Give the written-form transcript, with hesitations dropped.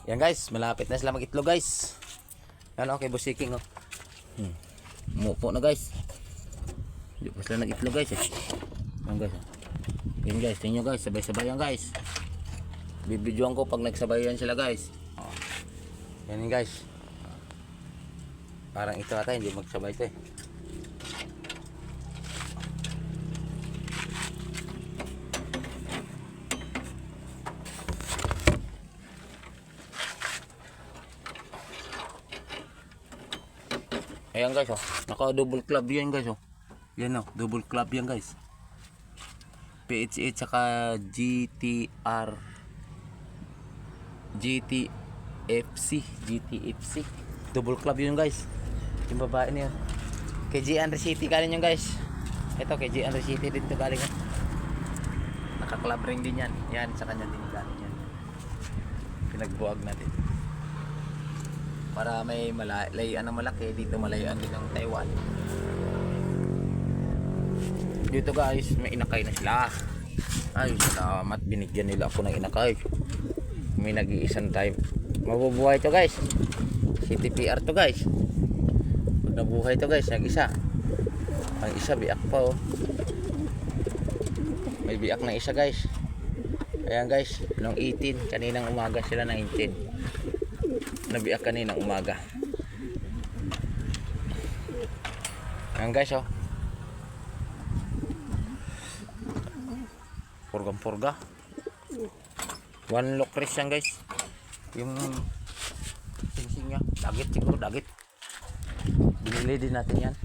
Yan guys, malapit na sila mag-itlog guys. Yan okay, busiking oh. Umupo na guys. Hindi pa sila nag-itlog guys eh. Yan guys. Yan guys, tingnan guys, sabay-sabay yan guys. Bibidyoan ko pag nagsabayan sila guys. Oh. Yan guys. Parang ito ata hindi magsabay ito eh. Ayan guys oh, naka double club yan guys oh. Yan oh, double club yan guys. PH8 saka GTFC double club yun guys. Yung babae niya KG Andre City galing yun guys. Ito KG Andre City din to galing yan. Naka club ring din yan. Yan sa kanya din galing yan. Pinagbuwag natin para may malayan ng malaki dito, malayan din ng Taiwan. Dito guys may inakay na sila. Ay salamat, binigyan nila ako ng inakay. May nag-iisang time mabubuhay to guys. CTPR to guys. Pag nabuhay to guys, nag-isa. Ang isa biak pa oh. May biak na isa guys. Ayan guys, nung 18 kaninang umaga sila 19. Nabiak kaninang umaga. Ayan guys oh. Purgang-purga. One lock race yan guys. Yung singsing niya, dagit siguro, dagit. Binili din natin yan.